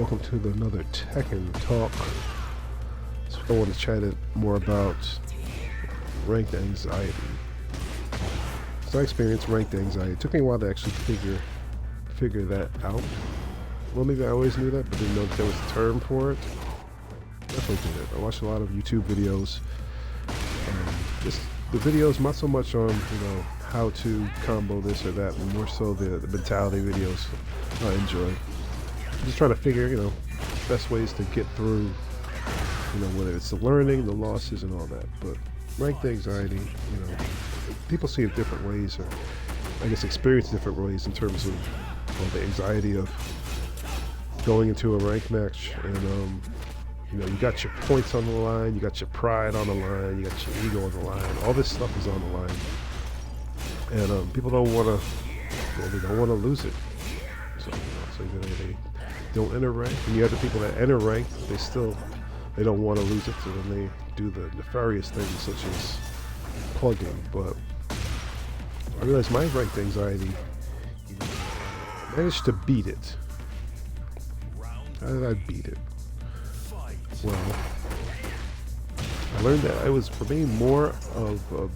welcome to another Tekken Talk. So I want to chat it more about ranked anxiety. So I experienced ranked anxiety. It took me a while to actually figure that out. Well, maybe I always knew that, but didn't know that there was a term for it. Definitely did it. I watched a lot of YouTube videos. Just the videos, not so much on how to combo this or that, but more so the mentality videos I enjoy. Just trying to figure, best ways to get through, whether it's the learning, the losses, and all that. But ranked anxiety, people see it different ways, or I guess experience different ways in terms of the anxiety of going into a ranked match, and you got your points on the line, you got your pride on the line, you got your ego on the line. All this stuff is on the line, and people don't want to. They don't want to lose it. So they don't enter rank, and you have the people that enter rank. They don't want to lose it, so then they do the nefarious things such as plugging. But I realized my ranked anxiety, I managed to beat it. How did I beat it? Well, I learned that it was, for me, more of a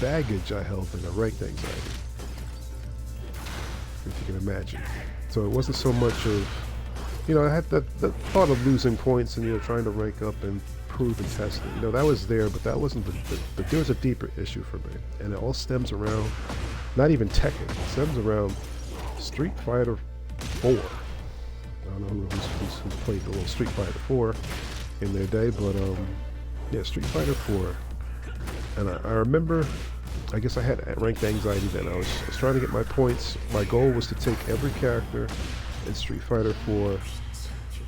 baggage I held than a ranked anxiety, if you can imagine. So it wasn't so much of, I had the thought of losing points and, trying to rank up and prove and test it. That was there, but that wasn't there was a deeper issue for me. And it all stems around, not even Tekken, it stems around Street Fighter 4. I don't know who's played the little Street Fighter 4 in their day, but yeah, Street Fighter 4. And I remember, I guess I had ranked anxiety then. I was trying to get my points. My goal was to take every character in Street Fighter 4,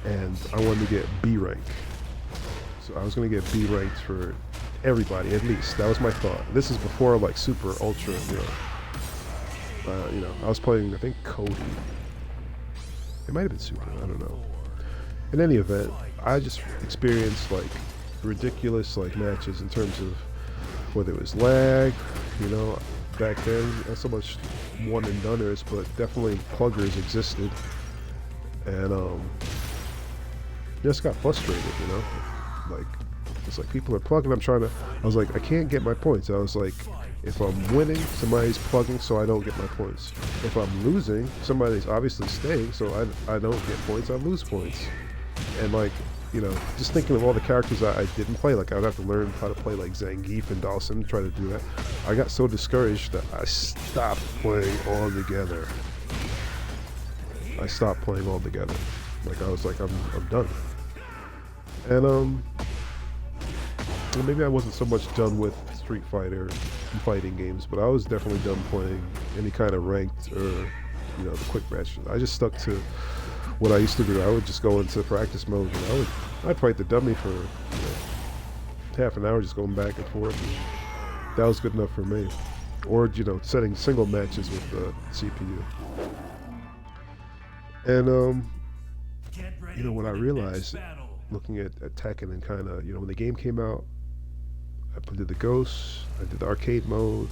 and I wanted to get B rank. So I was going to get B ranked for everybody, at least. That was my thought. This is before like Super Ultra, I was playing, I think, Cody. It might have been Super, I don't know. In any event, I just experienced like ridiculous matches in terms of whether it was lag, back then, not so much one and doneers, but definitely pluggers existed. And just got frustrated, like it's like people are plugging, I was like, I can't get my points. I was like, if I'm winning, somebody's plugging so I don't get my points. If I'm losing, somebody's obviously staying so I don't get points, I lose points. And just thinking of all the characters I didn't play, like I would have to learn how to play like Zangief and Dawson, try to do that. I got so discouraged that I stopped playing altogether. I stopped playing altogether. Like I was like, I'm done. And well, maybe I wasn't so much done with Street Fighter and fighting games, but I was definitely done playing any kind of ranked or the quick matches. I just stuck to what I used to do. I would just go into practice mode, and I'd fight the dummy for half an hour, just going back and forth. And that was good enough for me. Or setting single matches with the CPU. And what I realized, looking at Tekken and kind of when the game came out, I did the Ghosts, I did the arcade mode.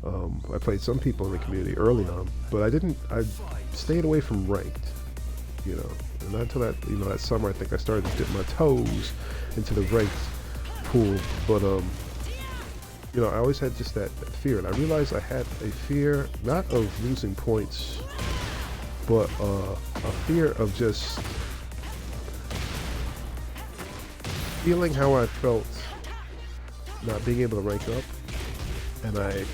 I played some people in the community early on, but I stayed away from ranked. And not until that summer, I think I started to dip my toes into the ranked pool. But I always had just that fear, and I realized I had a fear not of losing points, but a fear of just feeling how I felt not being able to rank up, and I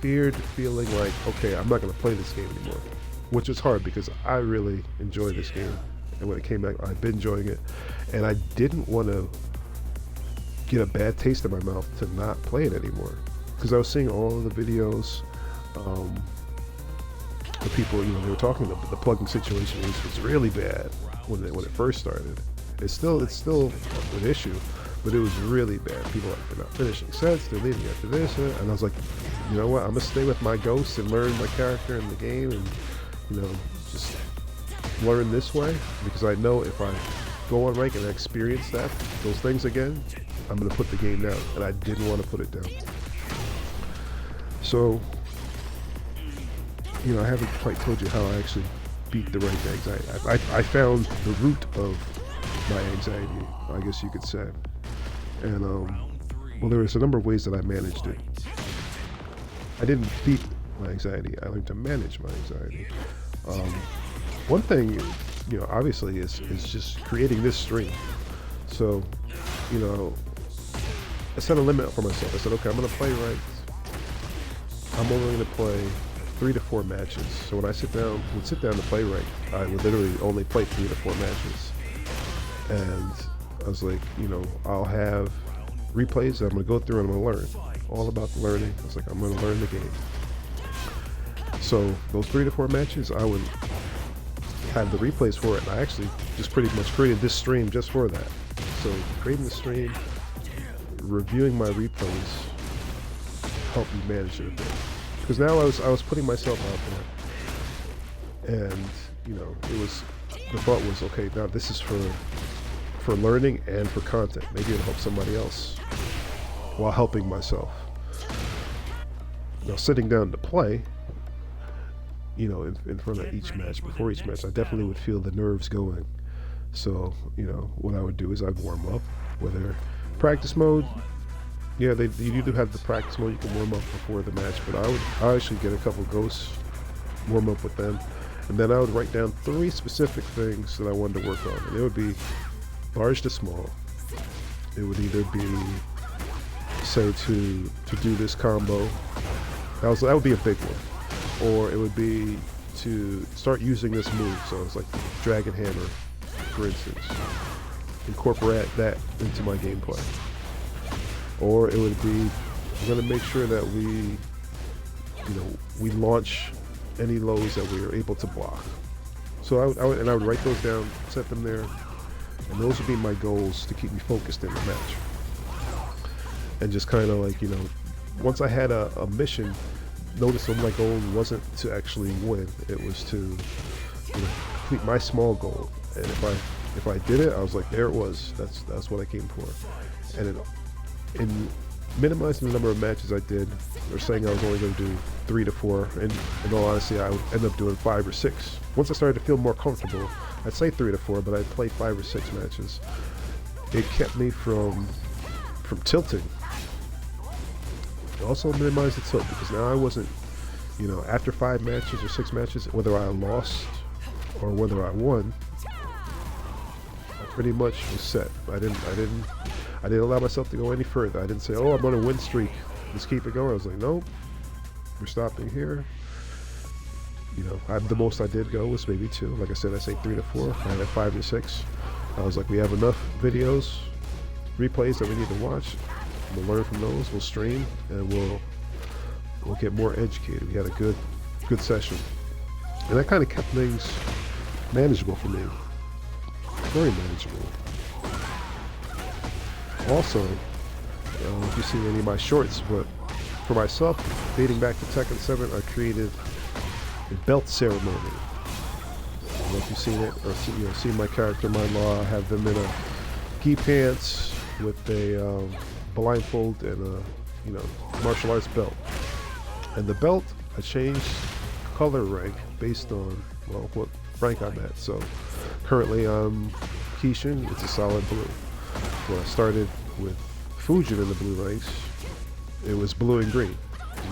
feared feeling like, okay, I'm not going to play this game anymore. Which is hard because I really enjoy this game, and when it came back, I've been enjoying it, and I didn't want to get a bad taste in my mouth to not play it anymore, because I was seeing all of the videos, the people, they were talking about the plugging situation was really bad when it first started. It's still an issue, but it was really bad. People they're not finishing sets, they're leaving after this, and I was like, you know what? I'm gonna stay with my ghosts and learn my character in the game, and just learn this way, because I know if I go on rank and experience those things again, I'm going to put the game down, and I didn't want to put it down. So, I haven't quite told you how I actually beat the ranked anxiety. I found the root of my anxiety, I guess you could say. And well, there was a number of ways that I managed it. I didn't beat my anxiety. I learned to manage my anxiety. One thing, obviously is just creating this stream. So, I set a limit for myself. I said, okay, I'm going to play ranked. I'm only going to play 3 to 4 matches. So when I would sit down to play ranked, I would literally only play 3 to 4 matches. And I was like, I'll have replays that I'm going to go through and I'm going to learn. All about the learning. I was like, I'm going to learn the game. So those 3 to 4 matches, I would have the replays for it. And I actually just pretty much created this stream just for that. So creating the stream, reviewing my replays, helped me manage it a bit. Because now I was putting myself out there. And, the thought was, okay, now this is for learning and for content. Maybe it'll help somebody else while helping myself. Now sitting down to play, in front of each match, before each match, I definitely would feel the nerves going. So, what I would do is I'd warm up, whether practice mode, yeah, you do have the practice mode, you can warm up before the match, but I actually get a couple ghosts, warm up with them, and then I would write down 3 specific things that I wanted to work on, and it would be large to small. It would either be, say, to do this combo, that would be a big one, or it would be to start using this move, so it's like Dragon Hammer, for instance, incorporate that into my gameplay. Or it would be, I'm going to make sure that we launch any lows that we are able to block. So I would write those down, set them there, and those would be my goals to keep me focused in the match. And just kind of like, once I had a mission, notice that my goal wasn't to actually win, it was to complete my small goal. And if I did it, I was like, there it was. That's what I came for. And in minimizing the number of matches I did, or saying I was only going to do 3 to 4, and in all honesty, I would end up doing 5 or 6. Once I started to feel more comfortable, I'd say 3 to 4, but I'd play 5 or 6 matches. It kept me from tilting. It also minimized the tilt, because now I wasn't, after 5 matches or 6 matches, whether I lost or whether I won, I pretty much was set. I didn't allow myself to go any further. I didn't say, oh, I'm on a win streak, let's keep it going. I was like, nope, we're stopping here. The most I did go was maybe 2. Like I said, I say 3 to 4. I had 5 to 6. I was like, we have enough videos, replays that we need to watch. We'll learn from those. We'll stream, and we'll get more educated. We had a good session, and that kind of kept things manageable for me. Very manageable. Also, if you've seen any of my shorts, but for myself, dating back to Tekken 7, I created a belt ceremony. I don't know if you've seen it, or seen my character, my law. I have them in a gi pants with a blindfold and a martial arts belt. And the belt, I changed color rank based on, what rank I'm at. So currently I'm Kishin, it's a solid blue. When I started with Fujin in the blue ranks, it was blue and green.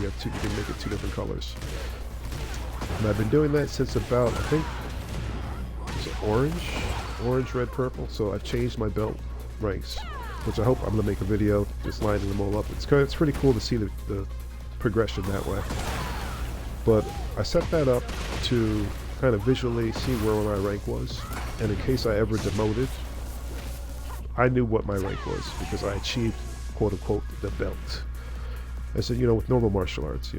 You can make it 2 different colors. And I've been doing that since about, I think, is it orange, red, purple. So I've changed my belt ranks, which I hope I'm going to make a video just lining them all up. It's pretty cool to see the progression that way. But I set that up to kind of visually see where my rank was, and in case I ever demoted, I knew what my rank was because I achieved, quote unquote, the belt. I said, with normal martial arts,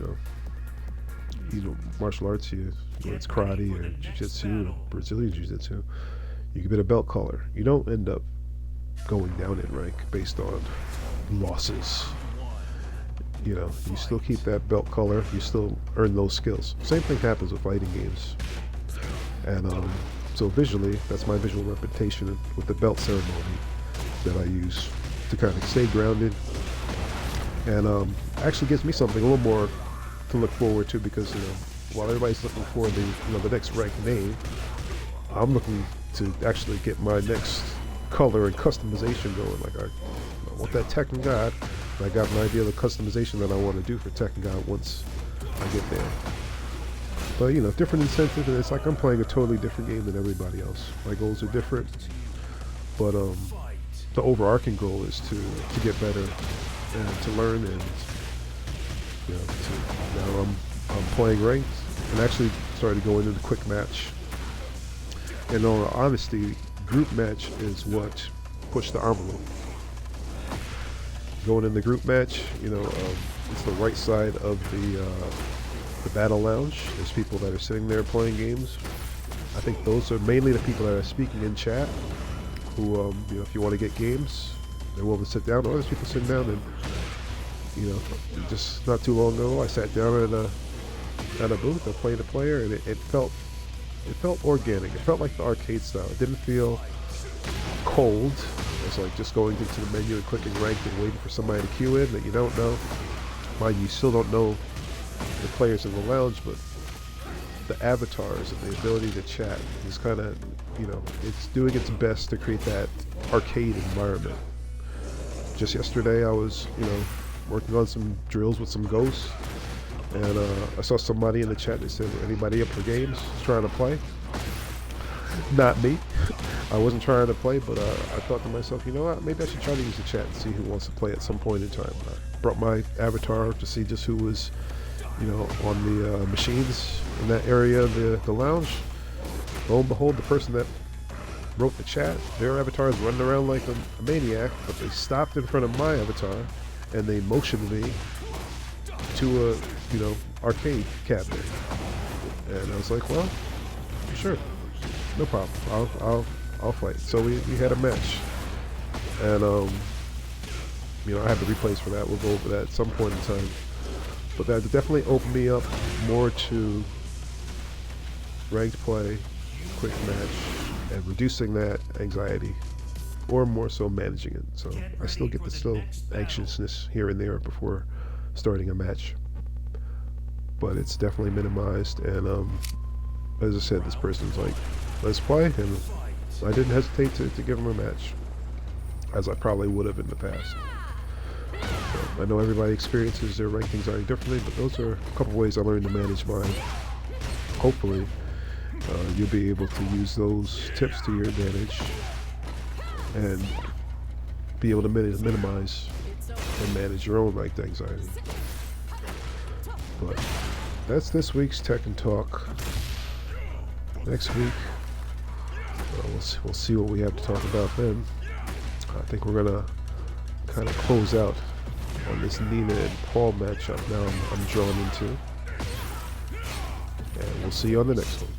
martial arts, it's karate or jiu-jitsu or Brazilian jiu-jitsu, you get a belt color. You don't end up going down in rank based on losses. You still keep that belt color, you still earn those skills. Same thing happens with fighting games. And so visually, that's my visual representation with the belt ceremony that I use to kind of stay grounded, and actually gives me something a little more to look forward to, because while everybody's looking for the the next ranked name, I'm looking to actually get my next color and customization going. Like I want that Tekken God. I got an idea of the customization that I want to do for Tekken God once I get there. But different incentives, and it's like I'm playing a totally different game than everybody else. My goals are different, but the overarching goal is to get better and to learn, and now I'm playing ranked and actually started going into quick match. And in all honesty, group match is what pushed the envelope. Going in the group match, it's the right side of the battle lounge. There's people that are sitting there playing games. I think those are mainly the people that are speaking in chat, who, if you want to get games, they're willing to sit down. Or there's people sitting down, and just not too long ago, I sat down at a booth. I played a player, and it felt organic. It felt like the arcade style. It didn't feel cold. It's like just going into the menu and clicking ranked and waiting for somebody to queue in that you don't know. Mind you, still don't know the players in the lounge, but the avatars and the ability to chat is kind of, it's doing its best to create that arcade environment. Just yesterday, I was, working on some drills with some ghosts, and I saw somebody in the chat that said, "Anybody up for games? Trying to play?" Not me. I wasn't trying to play, but I thought to myself, you know what? Maybe I should try to use the chat and see who wants to play at some point in time. I brought my avatar to see just who was, on the machines in that area of the lounge. Lo and behold, the person that wrote the chat, their avatar is running around like a maniac, but they stopped in front of my avatar and they motioned me to a, arcade cabinet. And I was like, well, sure, no problem. I'll fight. So we had a match, and I have the replays for that. We'll go over that at some point in time. But that definitely opened me up more to ranked play, quick match, and reducing that anxiety, or more so managing it. So I still get the anxiousness here and there before starting a match, but it's definitely minimized. And as I said, this person's like, let's play, and I didn't hesitate to give him a match, as I probably would have in the past. So I know everybody experiences their ranked anxiety differently, but those are a couple ways I learned to manage mine. Hopefully, you'll be able to use those tips to your advantage and be able to minimize and manage your own ranked anxiety. But that's this week's Tekken Talk. Next week, we'll see what we have to talk about then. I think we're gonna kind of close out on this Nina and Paul matchup now I'm drawn into. And we'll see you on the next one.